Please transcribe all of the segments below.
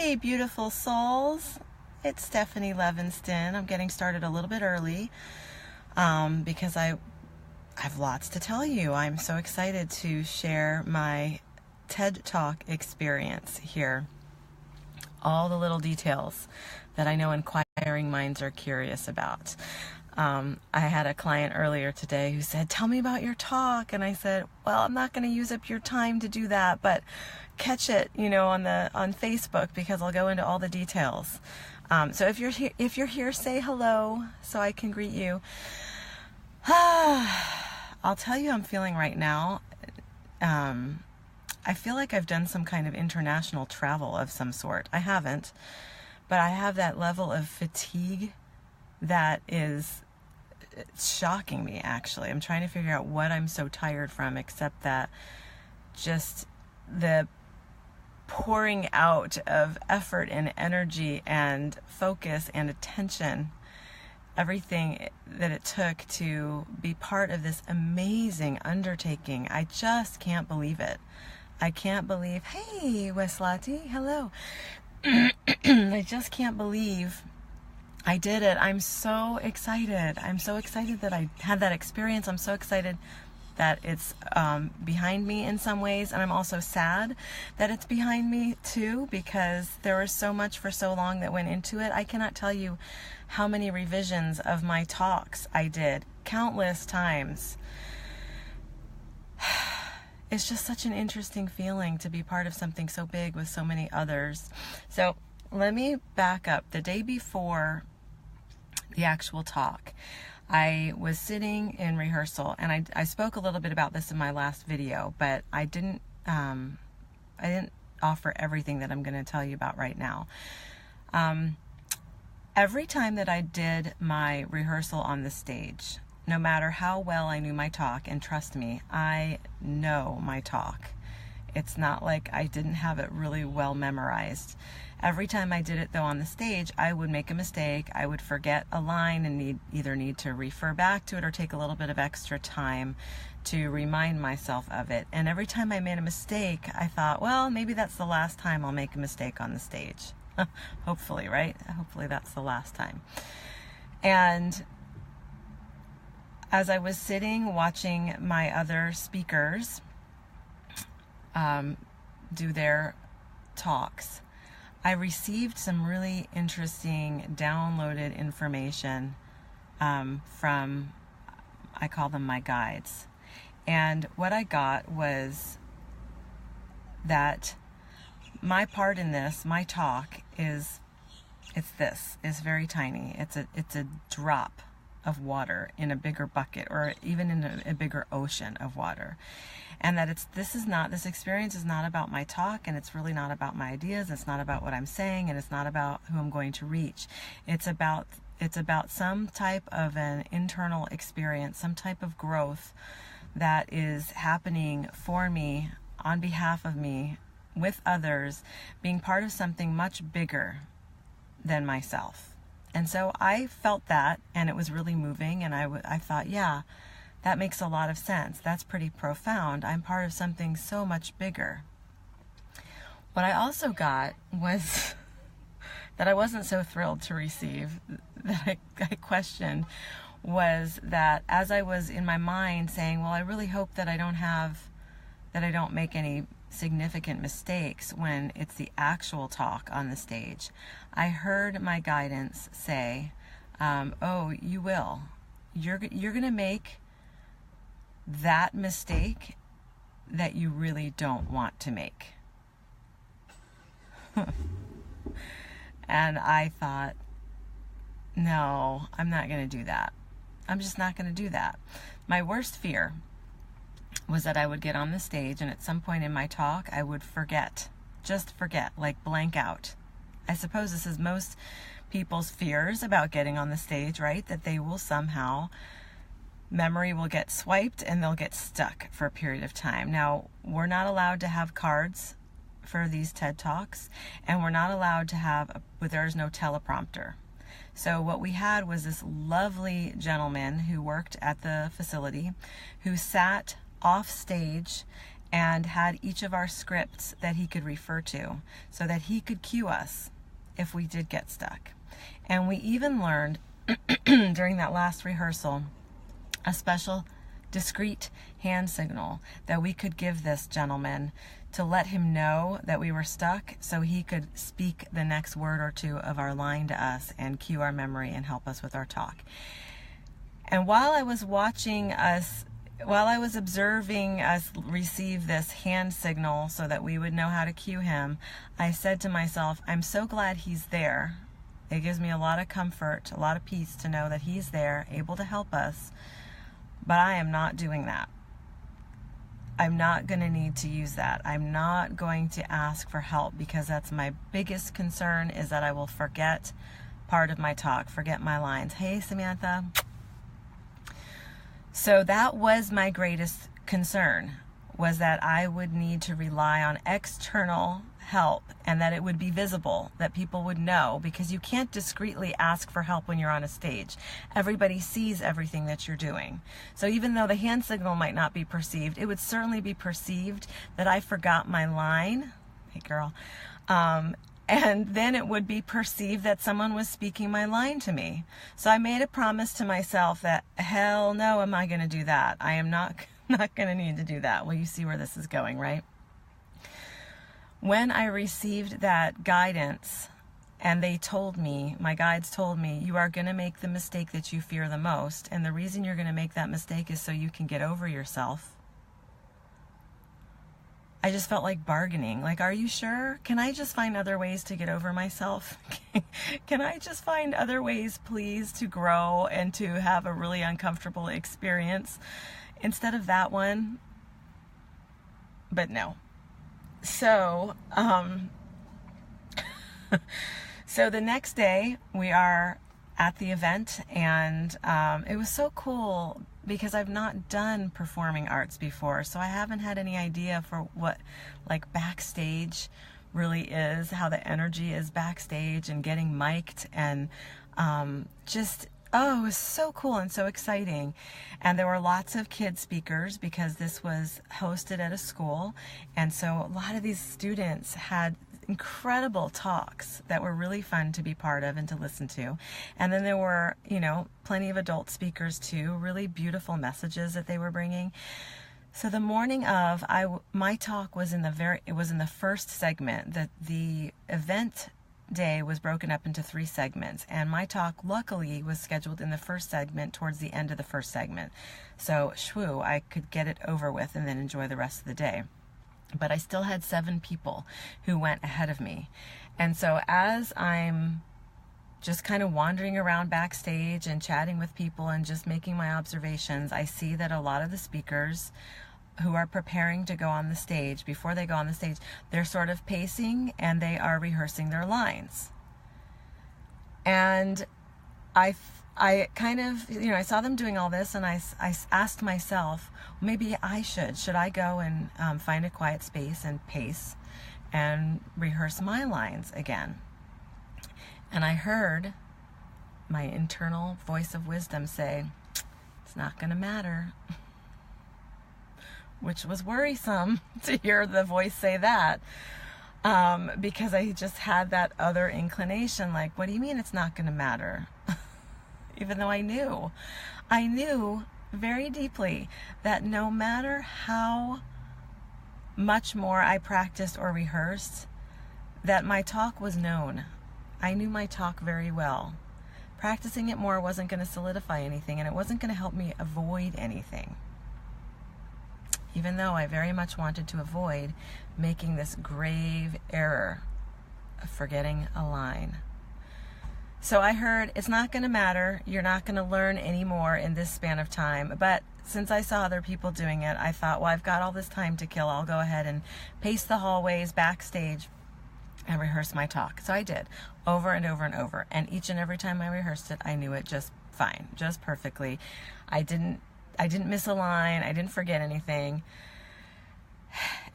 Hey, beautiful souls. It's Stephanie Levinston. I'm getting started a little bit early because I have lots to tell you. I'm so excited to share my TED Talk experience here. All the little details that I know inquiring minds are curious about. I had a client earlier today who said, "Tell me about your talk." And I said, "Well, I'm not going to use up your time to do that, but catch it, on Facebook, because I'll go into all the details." So if you're here, say hello so I can greet you. I'll tell you how I'm feeling right now. I feel like I've done some kind of international travel of some sort. I haven't, but I have that level of fatigue that is shocking me, actually. I'm trying to figure out what I'm so tired from, except that just the pouring out of effort and energy and focus and attention, everything that it took to be part of this amazing undertaking. I just can't believe it. I can't believe, hey, Weslati, hello. I just can't believe I did it. I'm so excited. I'm so excited that I had that experience. I'm so excited that it's behind me in some ways. And I'm also sad that it's behind me too, because there was so much for so long that went into it. I cannot tell you how many revisions of my talks I did, countless times. It's just such an interesting feeling to be part of something so big with so many others. So let me back up. The day before the actual talk, I was sitting in rehearsal, and I spoke a little bit about this in my last video, but I didn't offer everything that I'm going to tell you about right now. Every time that I did my rehearsal on the stage, no matter how well I knew my talk, and trust me, I know my talk. It's not like I didn't have it really well memorized. Every time I did it, though, on the stage, I would make a mistake. I would forget a line and either need to refer back to it or take a little bit of extra time to remind myself of it. And every time I made a mistake, I thought, well, maybe that's the last time I'll make a mistake on the stage. Hopefully, right? Hopefully that's the last time. And as I was sitting watching my other speakers do their talks, I received some really interesting downloaded information from, I call them my guides. And what I got was that my part in this, my talk, is very tiny. It's a drop of water in a bigger bucket, or even in a bigger ocean of water. And that this experience is not about my talk, and it's really not about my ideas. It's not about what I'm saying, and it's not about who I'm going to reach. It's about some type of an internal experience, some type of growth that is happening for me, on behalf of me, with others, being part of something much bigger than myself. And so I felt that, and it was really moving, and I thought, yeah, that makes a lot of sense. That's pretty profound. I'm part of something so much bigger. What I also got was that I wasn't so thrilled to receive, that I questioned, was that as I was in my mind saying, well, I really hope that I don't make any significant mistakes when it's the actual talk on the stage, I heard my guidance say, oh, you will. You're going to make that mistake that you really don't want to make. And I thought, no, I'm not going to do that. I'm just not going to do that. My worst fear was that I would get on the stage, and at some point in my talk, I would just forget, like blank out. I suppose this is most people's fears about getting on the stage, right? That they will somehow, memory will get swiped and they'll get stuck for a period of time. Now, we're not allowed to have cards for these TED Talks, and we're not allowed to have, there's no teleprompter. So what we had was this lovely gentleman who worked at the facility, who sat off stage and had each of our scripts that he could refer to so that he could cue us if we did get stuck. And we even learned during that last rehearsal a special discreet hand signal that we could give this gentleman to let him know that we were stuck so he could speak the next word or two of our line to us and cue our memory and help us with our talk. And while I was observing us receive this hand signal so that we would know how to cue him, I said to myself, I'm so glad he's there. It gives me a lot of comfort, a lot of peace to know that he's there, able to help us, but I am not doing that. I'm not going to need to use that. I'm not going to ask for help because that's my biggest concern, is that I will forget part of my talk, forget my lines. Hey, Samantha. So that was my greatest concern, was that I would need to rely on external help and that it would be visible, that people would know, because you can't discreetly ask for help when you're on a stage. Everybody sees everything that you're doing. So even though the hand signal might not be perceived, it would certainly be perceived that I forgot my line. Hey, girl. And then it would be perceived that someone was speaking my line to me. So I made a promise to myself that, hell no, am I going to do that? I am not going to need to do that. Well, you see where this is going, right? When I received that guidance and they told me, my guides told me, you are going to make the mistake that you fear the most. And the reason you're going to make that mistake is so you can get over yourself. I just felt like bargaining. Like, are you sure? Can I just find other ways to get over myself? Can I just find other ways, please, to grow and to have a really uncomfortable experience instead of that one? But no. So, so the next day we are at the event, and it was so cool because I've not done performing arts before, so I haven't had any idea for what like backstage really is, how the energy is backstage and getting mic'd, and oh, it was so cool and so exciting. And there were lots of kid speakers because this was hosted at a school. And so a lot of these students had incredible talks that were really fun to be part of and to listen to. And then there were, plenty of adult speakers too, really beautiful messages that they were bringing. So the morning of, my talk was in the first segment. That the event day was broken up into 3 segments, and my talk luckily was scheduled in the first segment towards the end of the first segment. So shwoo, I could get it over with and then enjoy the rest of the day. But I still had 7 people who went ahead of me. And so as I'm just kind of wandering around backstage and chatting with people and just making my observations, I see that a lot of the speakers who are preparing to go on the stage, before they go on the stage, they're sort of pacing and they are rehearsing their lines. And I kind of, I saw them doing all this, and I asked myself, maybe should I go and find a quiet space and pace and rehearse my lines again? And I heard my internal voice of wisdom say, it's not going to matter. Which was worrisome to hear the voice say that, because I just had that other inclination, like, what do you mean it's not going to matter? Even though I knew very deeply that no matter how much more I practiced or rehearsed, that my talk was known. I knew my talk very well. Practicing it more wasn't going to solidify anything, and it wasn't going to help me avoid anything. Even though I very much wanted to avoid making this grave error of forgetting a line. So I heard, it's not going to matter. You're not going to learn any more in this span of time. But since I saw other people doing it, I thought, well, I've got all this time to kill. I'll go ahead and pace the hallways backstage and rehearse my talk. So I did, over and over and over. And each and every time I rehearsed it, I knew it just fine, just perfectly. I didn't miss a line. I didn't forget anything.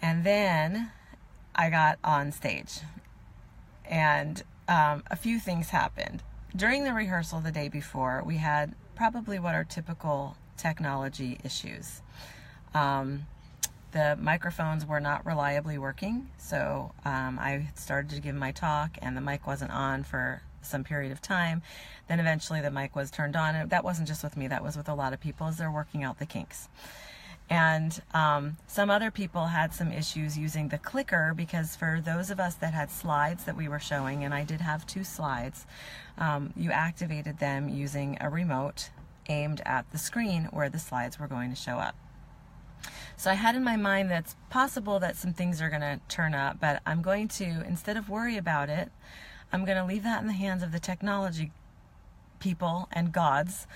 And then I got on stage, and a few things happened. During the rehearsal the day before, we had probably what are typical technology issues. the microphones were not reliably working, so I started to give my talk and the mic wasn't on for some period of time. Then eventually the mic was turned on, and that wasn't just with me, that was with a lot of people as they're working out the kinks. And some other people had some issues using the clicker, because for those of us that had slides that we were showing, and I did have 2 slides, you activated them using a remote aimed at the screen where the slides were going to show up. So I had in my mind that it's possible that some things are going to turn up, but I'm going to, instead of worry about it, I'm going to leave that in the hands of the technology people and gods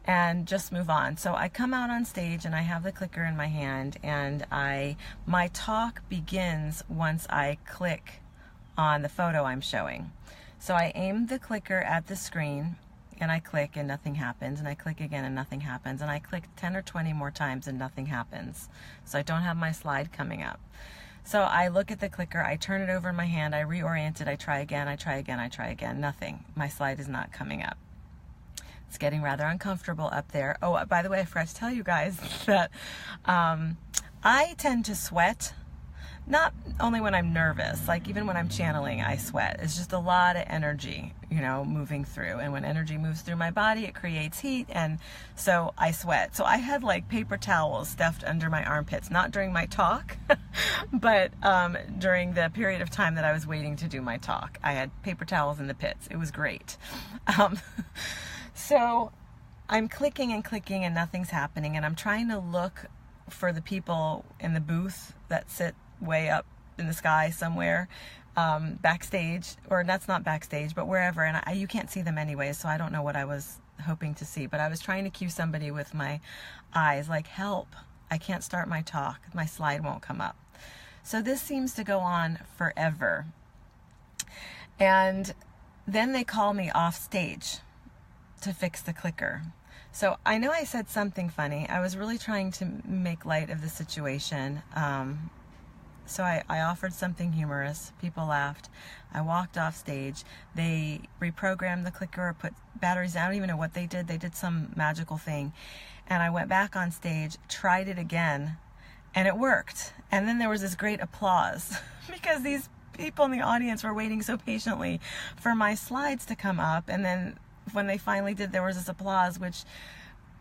and just move on. So I come out on stage and I have the clicker in my hand, and my talk begins once I click on the photo I'm showing. So I aim the clicker at the screen and I click and nothing happens, and I click again and nothing happens, and I click 10 or 20 more times and nothing happens. So I don't have my slide coming up. So I look at the clicker, I turn it over in my hand, I reorient it, I try again, I try again, I try again, nothing. My slide is not coming up. It's getting rather uncomfortable up there. Oh, by the way, I forgot to tell you guys that I tend to sweat, not only when I'm nervous, like even when I'm channeling, I sweat. It's just a lot of energy, you know, moving through. And when energy moves through my body, it creates heat, and so I sweat. So I had like paper towels stuffed under my armpits, not during my talk, but during the period of time that I was waiting to do my talk. I had paper towels in the pits. It was great. So I'm clicking and clicking and nothing's happening, and I'm trying to look for the people in the booth that sit way up in the sky somewhere, backstage, or that's not backstage, but wherever, and you can't see them anyways, so I don't know what I was hoping to see, but I was trying to cue somebody with my eyes, like, help, I can't start my talk, my slide won't come up. So this seems to go on forever. And then they call me off stage to fix the clicker. So I know I said something funny. I was really trying to make light of the situation. So I offered something humorous. People laughed. I walked off stage. They reprogrammed the clicker or put batteries. I don't even know what they did. They did some magical thing. And I went back on stage, tried it again, and it worked. And then there was this great applause because these people in the audience were waiting so patiently for my slides to come up. And then when they finally did, there was this applause, which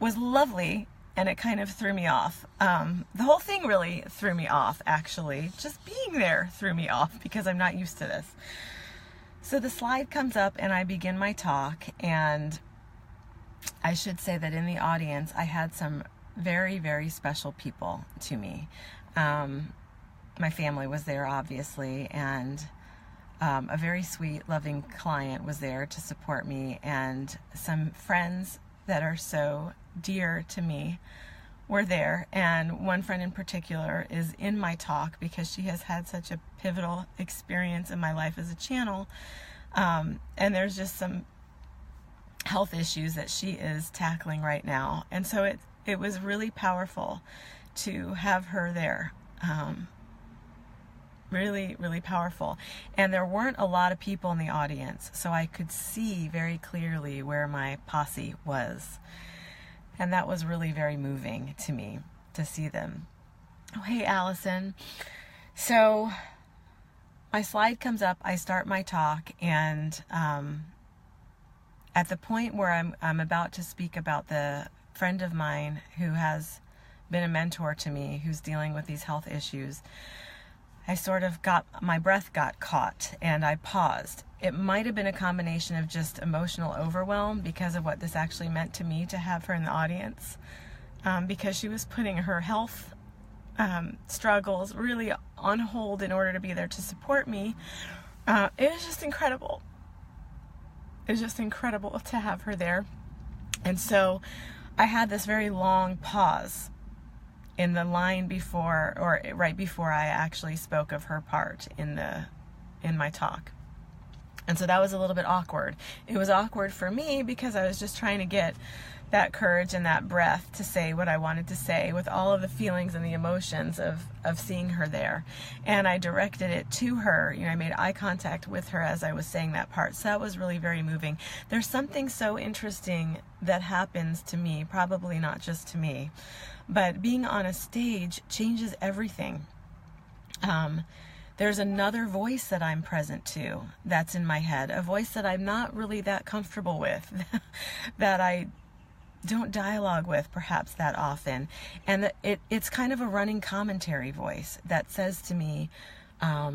was lovely, and it kind of threw me off. The whole thing really threw me off, actually. Just being there threw me off because I'm not used to this. So the slide comes up and I begin my talk, and I should say that in the audience I had some very, very special people to me. My family was there, obviously, and a very sweet, loving client was there to support me, and some friends that are so dear to me were there. And one friend in particular is in my talk because she has had such a pivotal experience in my life as a channel, and there's just some health issues that she is tackling right now, and so it was really powerful to have her there. Really, really powerful. And there weren't a lot of people in the audience, so I could see very clearly where my posse was. And that was really very moving to me to see them. Oh, hey, Allison. So my slide comes up, I start my talk, and at the point where I'm about to speak about the friend of mine who has been a mentor to me, who's dealing with these health issues, I sort of my breath got caught and I paused. It might have been a combination of just emotional overwhelm because of what this actually meant to me to have her in the audience, because she was putting her health struggles really on hold in order to be there to support me. It was just incredible. It was just incredible to have her there. And so I had this very long pause in the line before, or right before I actually spoke of her part in my talk. And so that was a little bit awkward. It was awkward for me because I was just trying to get that courage and that breath to say what I wanted to say with all of the feelings and the emotions of seeing her there. And I directed it to her. I made eye contact with her as I was saying that part. So that was really very moving. There's something so interesting that happens to me, probably not just to me, but being on a stage changes everything. There's another voice that I'm present to that's in my head, a voice that I'm not really that comfortable with, that I don't dialogue with perhaps that often. And it's kind of a running commentary voice that says to me, I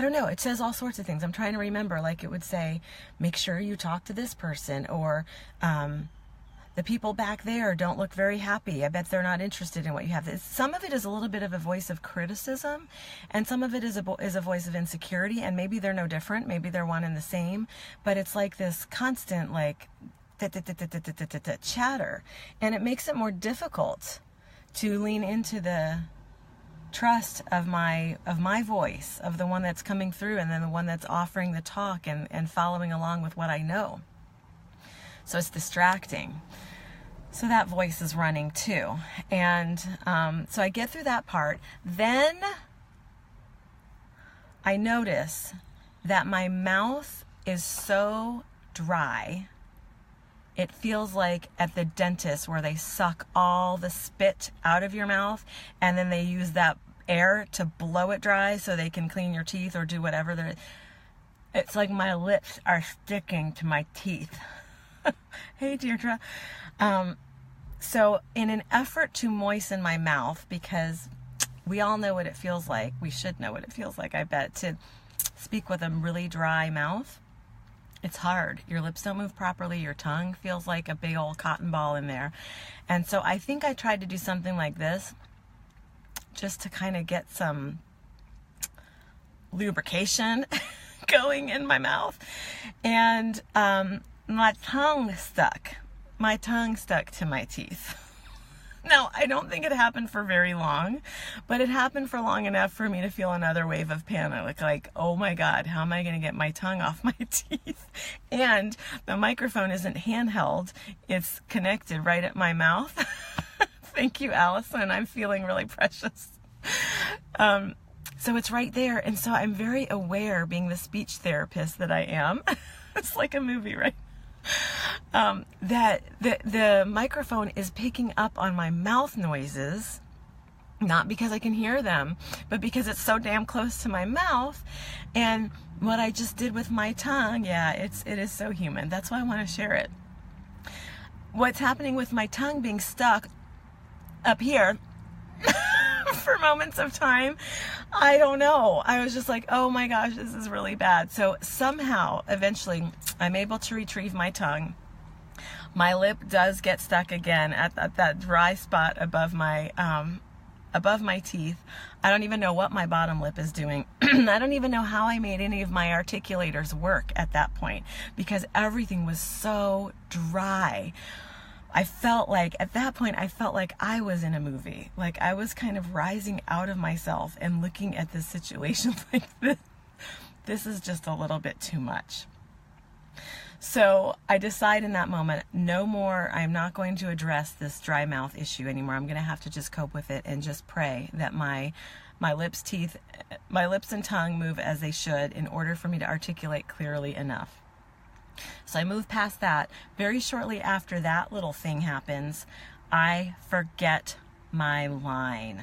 don't know, it says all sorts of things. I'm trying to remember, like it would say, make sure you talk to this person, or the people back there don't look very happy. I bet they're not interested in what you have. Some of it is a little bit of a voice of criticism, and some of it is a voice of insecurity, and maybe they're no different. Maybe they're one and the same, but it's like this constant like chatter, and it makes it more difficult to lean into the trust of my voice, of the one that's coming through, and then the one that's offering the talk and following along with what I know. So it's distracting. So that voice is running too. And so I get through that part. Then I notice that my mouth is so dry. It feels like at the dentist where they suck all the spit out of your mouth and then they use that air to blow it dry so they can clean your teeth or do whatever. It's like my lips are sticking to my teeth. Hey, Deirdre. So in an effort to moisten my mouth, because we all know what it feels like, we should know what it feels like, I bet, to speak with a really dry mouth. It's hard. Your lips don't move properly. Your tongue feels like a big old cotton ball in there. And so I think I tried to do something like this just to kind of get some lubrication going in my mouth. And my tongue stuck. My tongue stuck to my teeth. Now, I don't think it happened for very long, but it happened for long enough for me to feel another wave of panic. Like, oh my God, how am I going to get my tongue off my teeth? And the microphone isn't handheld. It's connected right at my mouth. Thank you, Allison. I'm feeling really precious. So it's right there. And so I'm very aware, being the speech therapist that I am. It's like a movie, right? That the microphone is picking up on my mouth noises, not because I can hear them, but because it's so damn close to my mouth. And what I just did with my tongue, yeah, it is so human. That's why I want to share it. What's happening with my tongue being stuck up here for moments of time, I don't know. I was just like, oh my gosh, this is really bad. So somehow, eventually, I'm able to retrieve my tongue. My lip does get stuck again at that dry spot above my teeth. I don't even know what my bottom lip is doing. I don't even know how I made any of my articulators work at that point, because everything was so dry. I felt like, at that point, I felt like I was in a movie. Like I was kind of rising out of myself and looking at this situation like this. This is just a little bit too much. So I decide in that moment, no more, I'm not going to address this dry mouth issue anymore. I'm going to have to just cope with it and just pray that my lips and tongue move as they should in order for me to articulate clearly enough. So I move past that. Very shortly after that little thing happens, I forget my line.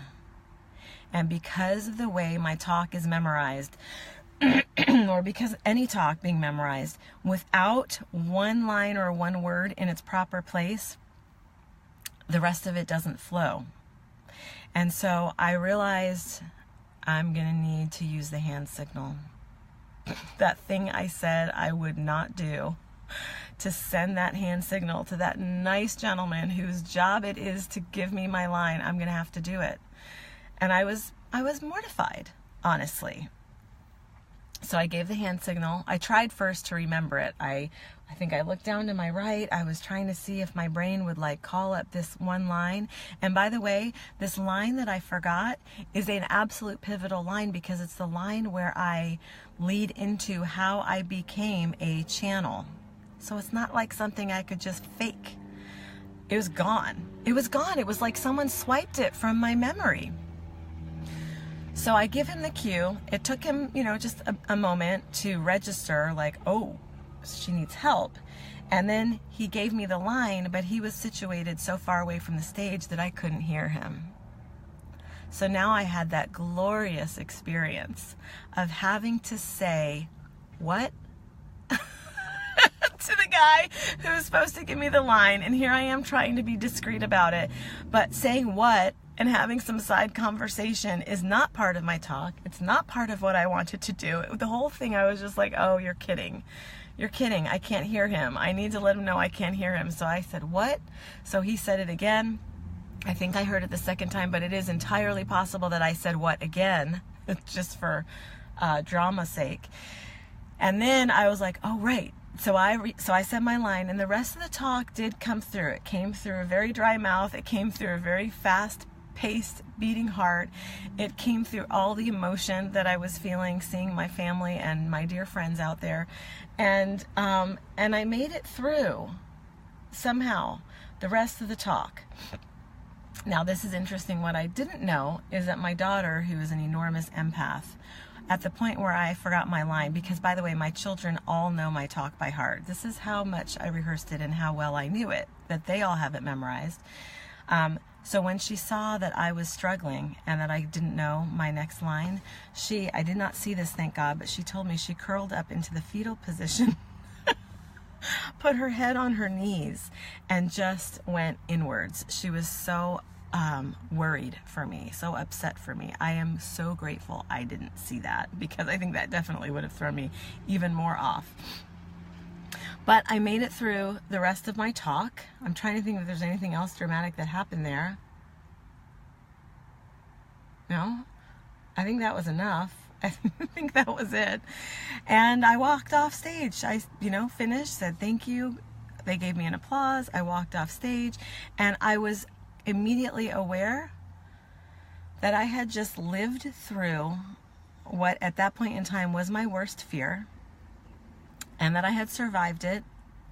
And because of the way my talk is memorized, or because any talk being memorized, without one line or one word in its proper place, the rest of it doesn't flow. And so I realized I'm going to need to use the hand signal. That thing I said I would not do, to send that hand signal to that nice gentleman whose job it is to give me my line. I'm going to have to do it. And I was mortified, honestly. So I gave the hand signal. I tried first to remember it. I think I looked down to my right. I was trying to see if my brain would like call up this one line. And by the way, this line that I forgot is an absolute pivotal line, because it's the line where I lead into how I became a channel. So it's not like something I could just fake. It was gone. It was gone. It was like someone swiped it from my memory. So I give him the cue. It took him, just a moment to register, like, oh, she needs help. And then he gave me the line, but he was situated so far away from the stage that I couldn't hear him. So now I had that glorious experience of having to say, what? To the guy who was supposed to give me the line. And here I am trying to be discreet about it. But saying what and having some side conversation is not part of my talk. It's not part of what I wanted to do. The whole thing, I was just like, oh, you're kidding. You're kidding. I can't hear him. I need to let him know I can't hear him. So I said, what? So he said it again. I think I heard it the second time, but it is entirely possible that I said what again, just for drama's sake. And then I was like, oh, right. So I said my line, and the rest of the talk did come through. It came through a very dry mouth. It came through a very fast-paced, beating heart. It came through all the emotion that I was feeling, seeing my family and my dear friends out there. And I made it through somehow the rest of the talk. Now, this is interesting. What I didn't know is that my daughter, who is an enormous empath, at the point where I forgot my line, because by the way, my children all know my talk by heart. This is how much I rehearsed it and how well I knew it, that they all have it memorized. So when she saw that I was struggling and that I didn't know my next line, I did not see this, thank God, but she told me she curled up into the fetal position, put her head on her knees, and just went inwards. She was so worried for me, so upset for me. I am so grateful I didn't see that, because I think that definitely would have thrown me even more off. But I made it through the rest of my talk. I'm trying to think if there's anything else dramatic that happened there. No? I think that was enough. I think that was it. And I walked off stage. I, finished, said thank you. They gave me an applause. I walked off stage, and I was immediately aware that I had just lived through what at that point in time was my worst fear, and that I had survived it,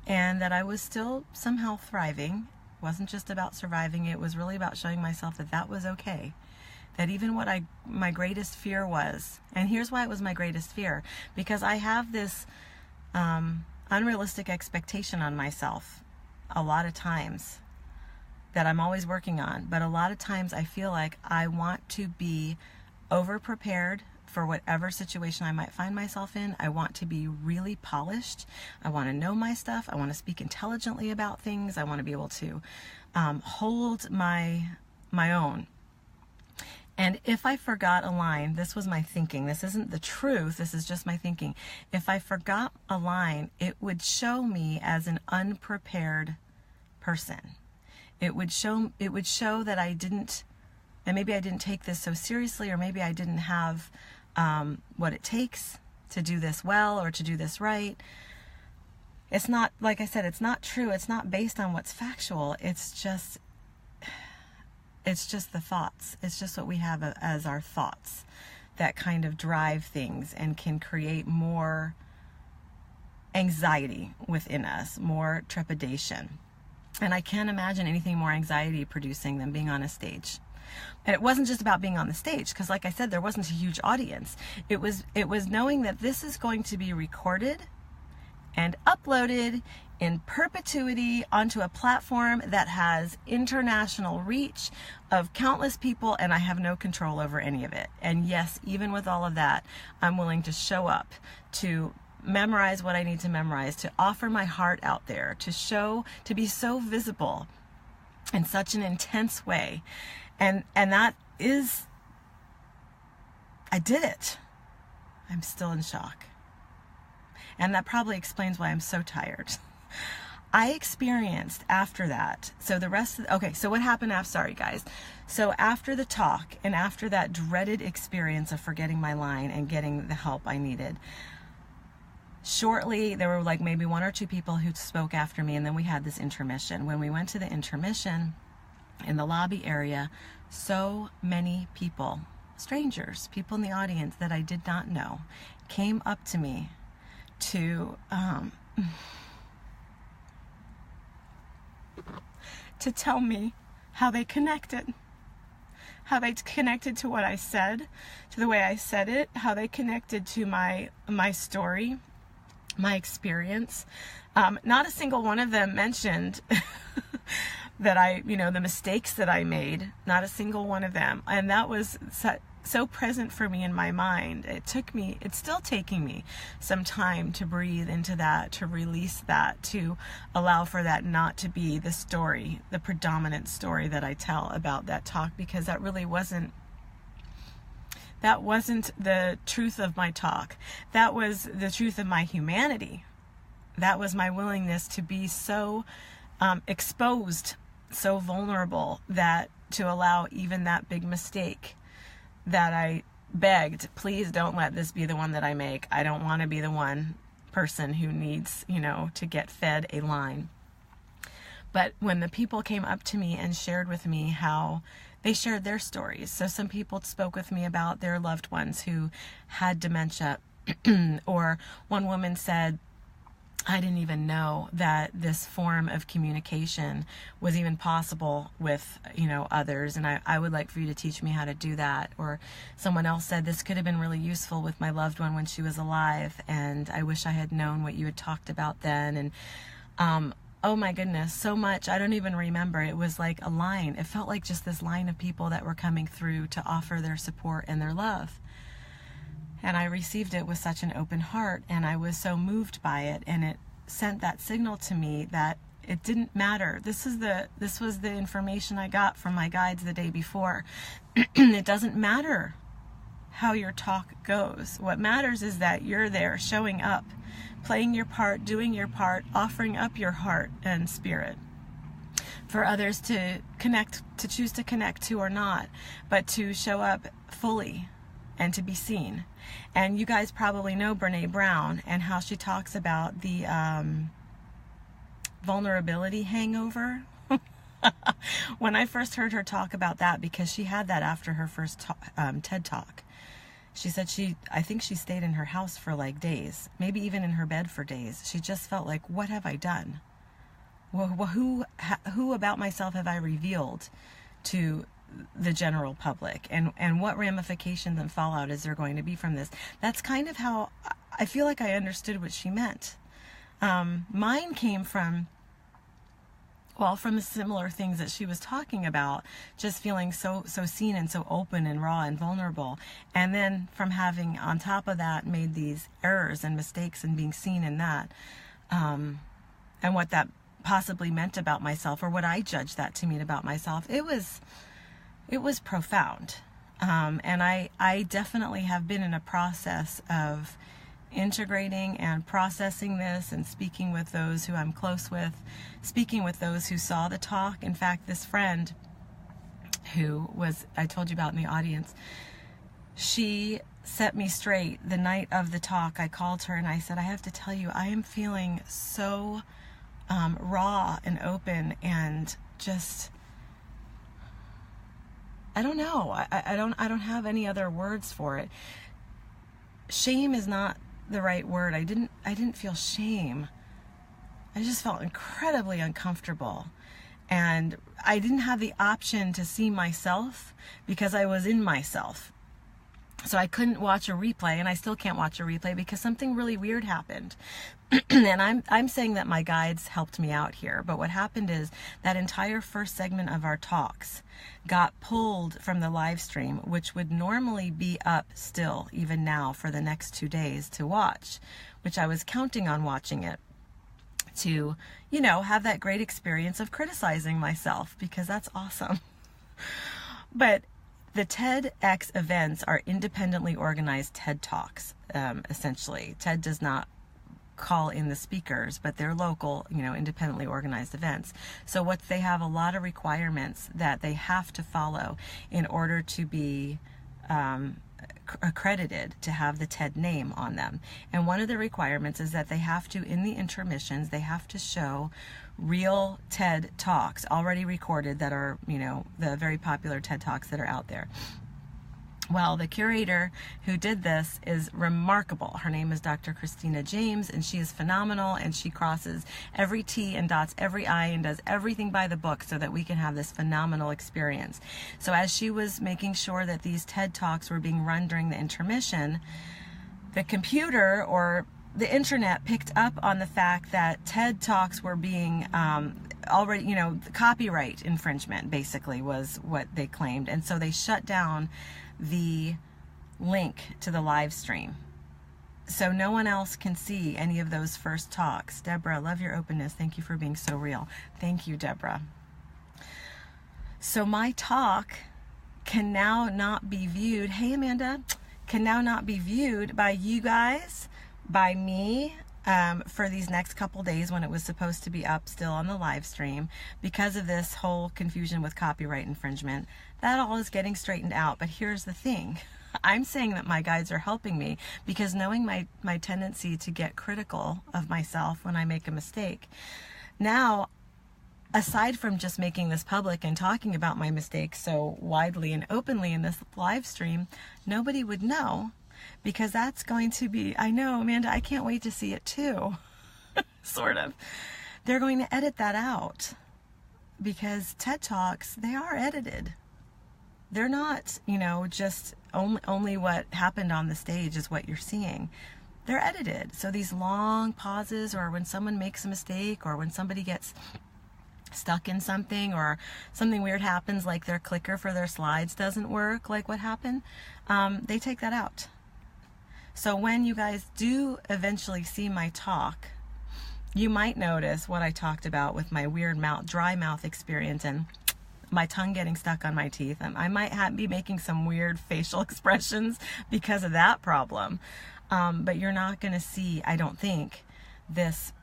and that I was still somehow thriving. It wasn't just about surviving. It was really about showing myself that that was okay. That even what my greatest fear was, and here's why it was my greatest fear, because I have this unrealistic expectation on myself a lot of times that I'm always working on. But a lot of times I feel like I want to be over-prepared for whatever situation I might find myself in. I want to be really polished. I want to know my stuff. I want to speak intelligently about things. I want to be able to hold my own. And if I forgot a line, this was my thinking. This isn't the truth. This is just my thinking. If I forgot a line, it would show me as an unprepared person. It would show that I didn't, and maybe I didn't take this so seriously, or maybe I didn't have what it takes to do this well or to do this right. It's not, like I said, it's not true. It's not based on what's factual. It's just the thoughts. It's just what we have as our thoughts that kind of drive things and can create more anxiety within us, more trepidation. And I can't imagine anything more anxiety producing than being on a stage. And it wasn't just about being on the stage, because like I said, there wasn't a huge audience. It was knowing that this is going to be recorded and uploaded in perpetuity onto a platform that has international reach of countless people, and I have no control over any of it. And yes, even with all of that, I'm willing to show up, to memorize what I need to memorize, to offer my heart out there, to be so visible in such an intense way. And that is, I did it. I'm still in shock. And that probably explains why I'm so tired. I experienced after that, so the rest of, okay, so what happened after, sorry guys. So after the talk and after that dreaded experience of forgetting my line and getting the help I needed, shortly, there were like maybe 1 or 2 people who spoke after me, and then we had this intermission. When we went to the intermission in the lobby area, so many people, strangers, people in the audience that I did not know, came up to me to tell me how they connected. How they connected to what I said, to the way I said it, how they connected to my story, my experience. Not a single one of them mentioned that the mistakes that I made, not a single one of them. And that was so present for me in my mind. It's still taking me some time to breathe into that, to release that, to allow for that not to be the story, the predominant story that I tell about that talk, because that really wasn't the truth of my talk. That was the truth of my humanity. That was my willingness to be so exposed, so vulnerable, that to allow even that big mistake that I begged, please don't let this be the one that I make. I don't want to be the one person who needs, to get fed a line. But when the people came up to me and shared with me how they shared their stories. So some people spoke with me about their loved ones who had dementia, or one woman said, I didn't even know that this form of communication was even possible with, others, and I would like for you to teach me how to do that. Or someone else said, this could have been really useful with my loved one when she was alive, and I wish I had known what you had talked about then. And oh my goodness, so much. I don't even remember. It was like a line. It felt like just this line of people that were coming through to offer their support and their love. And I received it with such an open heart, and I was so moved by it, and it sent that signal to me that it didn't matter. This was the information I got from my guides the day before. It doesn't matter how your talk goes. What matters is that you're there, showing up, playing your part, doing your part, offering up your heart and spirit for others to connect, to choose to connect to or not, but to show up fully and to be seen. And you guys probably know Brene Brown and how she talks about the vulnerability hangover. When I first heard her talk about that, because she had that after her first TED Talk, she said I think she stayed in her house for like days, maybe even in her bed for days. She just felt like, what have I done? Well, who about myself have I revealed to the general public, and what ramifications and fallout is there going to be from this? That's kind of how I feel like I understood what she meant. Mine came from the similar things that she was talking about, just feeling so seen and so open and raw and vulnerable, and then from having on top of that made these errors and mistakes and being seen in that, and what that possibly meant about myself, or what I judged that to mean about myself. It was profound. And I definitely have been in a process of integrating and processing this, and speaking with those who I'm close with, speaking with those who saw the talk. In fact, this friend who I told you about in the audience, she set me straight the night of the talk. I called her and I said, I have to tell you, I am feeling so raw and open, and just, I don't know. I don't have any other words for it. Shame is not the right word. I didn't feel shame. I just felt incredibly uncomfortable. And I didn't have the option to see myself because I was in myself. So I couldn't watch a replay, and I still can't watch a replay because something really weird happened. And I'm saying that my guides helped me out here, but what happened is that entire first segment of our talks got pulled from the live stream, which would normally be up still even now for the next 2 days to watch, which I was counting on watching it to, have that great experience of criticizing myself, because that's awesome. But the TEDx events are independently organized TED Talks, essentially. TED does not call in the speakers, but they're local, independently organized events. So what they have a lot of requirements that they have to follow in order to be accredited to have the TED name on them. And one of the requirements is that they have to, in the intermissions, they have to show real TED Talks already recorded that are, the very popular TED Talks that are out there. Well, the curator who did this is remarkable. Her name is Dr. Christina James, and she is phenomenal, and she crosses every T and dots every I and does everything by the book so that we can have this phenomenal experience. So as she was making sure that these TED Talks were being run during the intermission, the computer or the internet picked up on the fact that TED Talks were being already, copyright infringement basically was what they claimed. And so they shut down the link to the live stream. So no one else can see any of those first talks. Deborah, love your openness. Thank you for being so real. Thank you, Deborah. So my talk can now not be viewed. Hey, Amanda, can now not be viewed by you guys, by me, for these next couple days when it was supposed to be up still on the live stream because of this whole confusion with copyright infringement. That all is getting straightened out. But here's the thing. I'm saying that my guides are helping me because knowing my tendency to get critical of myself when I make a mistake. Now, aside from just making this public and talking about my mistakes so widely and openly in this live stream, nobody would know. Because that's going to be, I know, Amanda, I can't wait to see it too. Sort of. They're going to edit that out. Because TED Talks, they are edited. They're not, just only what happened on the stage is what you're seeing. They're edited. So these long pauses, or when someone makes a mistake, or when somebody gets stuck in something, or something weird happens, like their clicker for their slides doesn't work, like what happened, they take that out. So when you guys do eventually see my talk, you might notice what I talked about with my weird dry mouth experience and my tongue getting stuck on my teeth. And I might be making some weird facial expressions because of that problem. But you're not going to see, I don't think, this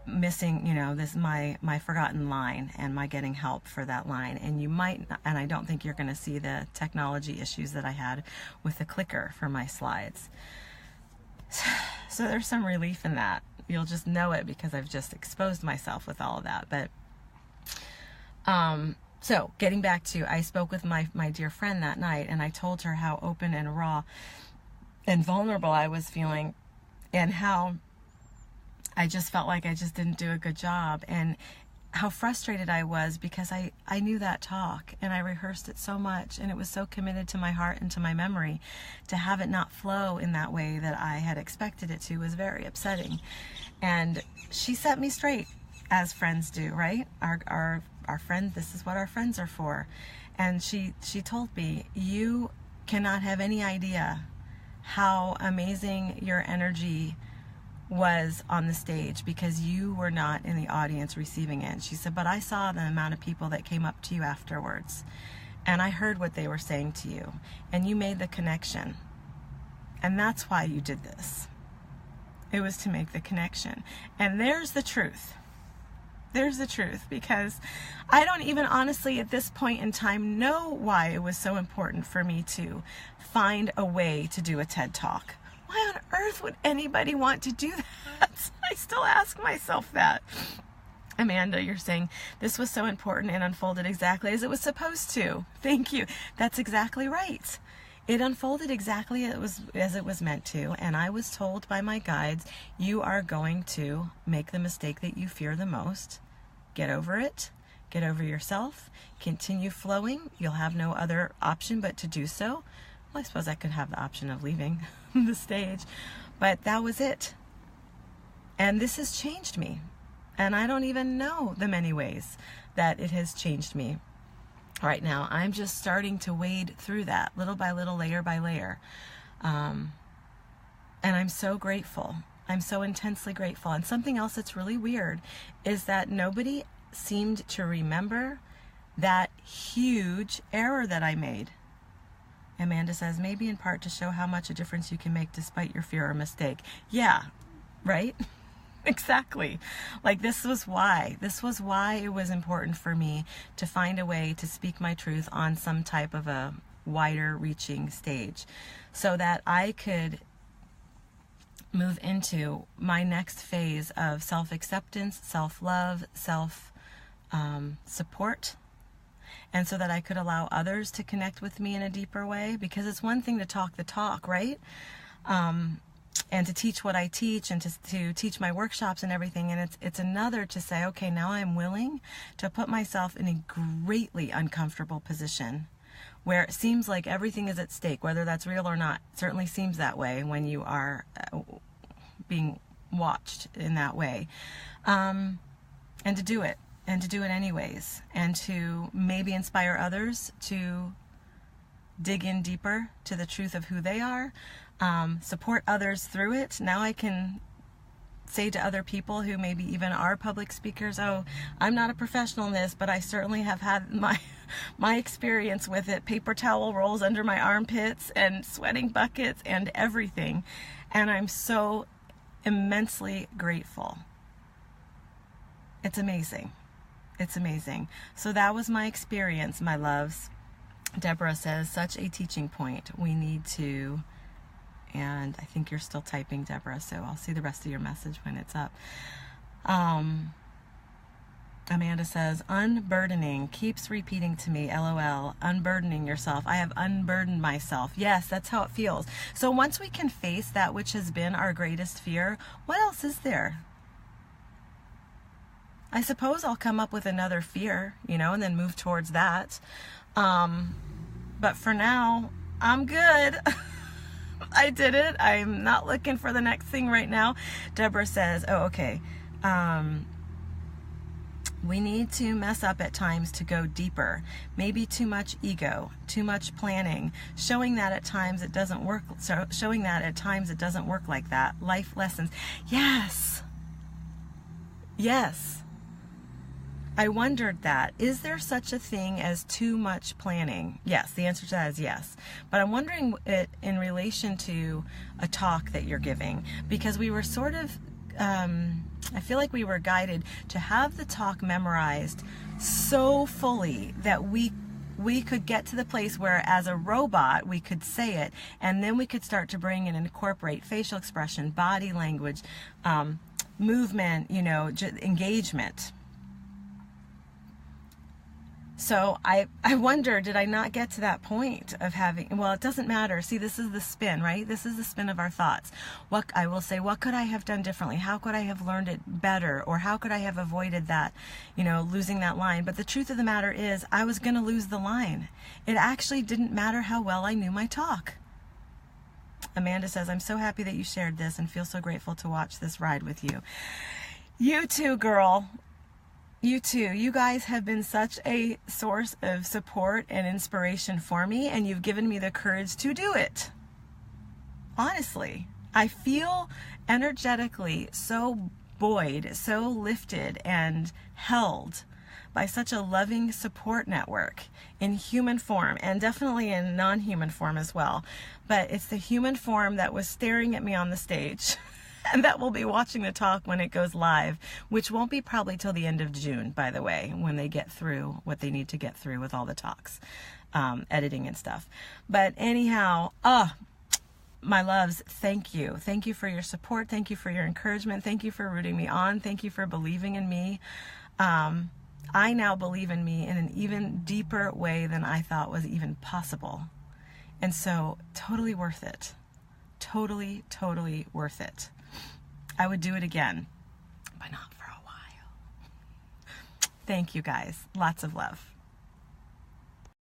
missing, this my forgotten line and my getting help for that line. And you might, and I don't think you're going to see the technology issues that I had with the clicker for my slides. So there's some relief in that. You'll just know it because I've just exposed myself with all of that. But so getting back to, I spoke with my dear friend that night, and I told her how open and raw and vulnerable I was feeling, and how I just felt like I just didn't do a good job, and how frustrated I was because I knew that talk and I rehearsed it so much, and it was so committed to my heart and to my memory. To have it not flow in that way that I had expected it to was very upsetting. And she set me straight, as friends do, right? Our friends, this is what our friends are for. And she told me, you cannot have any idea how amazing your energy was on the stage because you were not in the audience receiving it. She said, but I saw the amount of people that came up to you afterwards, and I heard what they were saying to you, and you made the connection. And that's why you did this. It was to make the connection. And there's the truth. There's the truth, because I don't even honestly at this point in time know why it was so important for me to find a way to do a TED Talk. Why on earth would anybody want to do that? I still ask myself that. Amanda, you're saying this was so important and unfolded exactly as it was supposed to. Thank you. That's exactly right. It unfolded exactly as it was meant to, and I was told by my guides, you are going to make the mistake that you fear the most. Get over it. Get over yourself. Continue flowing. You'll have no other option but to do so. Well, I suppose I could have the option of leaving the stage, but that was it. And this has changed me. And I don't even know the many ways that it has changed me. Right now, I'm just starting to wade through that little by little, layer by layer. And I'm so grateful. I'm so intensely grateful. And something else that's really weird is that nobody seemed to remember that huge error that I made. Amanda says, maybe in part to show how much a difference you can make despite your fear or mistake. Yeah, right? Exactly. Like this was why it was important for me to find a way to speak my truth on some type of a wider reaching stage so that I could move into my next phase of self-acceptance, self-love, self-support, and so that I could allow others to connect with me in a deeper way, because it's one thing to talk the talk, right? And to teach what I teach and to teach my workshops and everything. And it's another to say, okay, now I'm willing to put myself in a greatly uncomfortable position where it seems like everything is at stake, whether that's real or not. It certainly seems that way when you are being watched in that way. And to do it anyways, and to maybe inspire others to dig in deeper to the truth of who they are, support others through it. Now I can say to other people who maybe even are public speakers, oh, I'm not a professional in this, but I certainly have had my experience with it. Paper towel rolls under my armpits and sweating buckets and everything. And I'm so immensely grateful. It's amazing. It's amazing. So that was my experience, my loves. Deborah says, such a teaching point. We need to, and I think you're still typing, Deborah, so I'll see the rest of your message when it's up. Amanda says, unburdening keeps repeating to me, LOL, unburdening yourself. I have unburdened myself. Yes, that's how it feels. So once we can face that which has been our greatest fear, what else is there? I suppose I'll come up with another fear, and then move towards that. But for now, I'm good. I did it. I'm not looking for the next thing right now. Deborah says, oh, okay. We need to mess up at times to go deeper. Maybe too much ego, too much planning, showing that at times it doesn't work. So showing that at times it doesn't work like that. Life lessons. Yes. Yes. I wondered that. Is there such a thing as too much planning? Yes, the answer to that is yes. But I'm wondering it in relation to a talk that you're giving, because we were sort of, I feel like we were guided to have the talk memorized so fully that we could get to the place where as a robot we could say it, and then we could start to bring and incorporate facial expression, body language, movement, engagement. So I wonder, did I not get to that point of having, well, it doesn't matter. See, this is the spin, right? This is the spin of our thoughts. What I will say, what could I have done differently? How could I have learned it better? Or how could I have avoided that, losing that line? But the truth of the matter is I was going to lose the line. It actually didn't matter how well I knew my talk. Amanda says, I'm so happy that you shared this and feel so grateful to watch this ride with you. You too, girl. You too. You guys have been such a source of support and inspiration for me, and you've given me the courage to do it. Honestly, I feel energetically so buoyed, so lifted and held by such a loving support network in human form, and definitely in non-human form as well. But it's the human form that was staring at me on the stage and that will be watching the talk when it goes live, which won't be probably till the end of June, by the way, when they get through what they need to get through with all the talks, editing and stuff. But anyhow, my loves, thank you. Thank you for your support. Thank you for your encouragement. Thank you for rooting me on. Thank you for believing in me. I now believe in me in an even deeper way than I thought was even possible. And so, totally worth it. Totally, totally worth it. I would do it again, but not for a while. Thank you guys. Lots of love.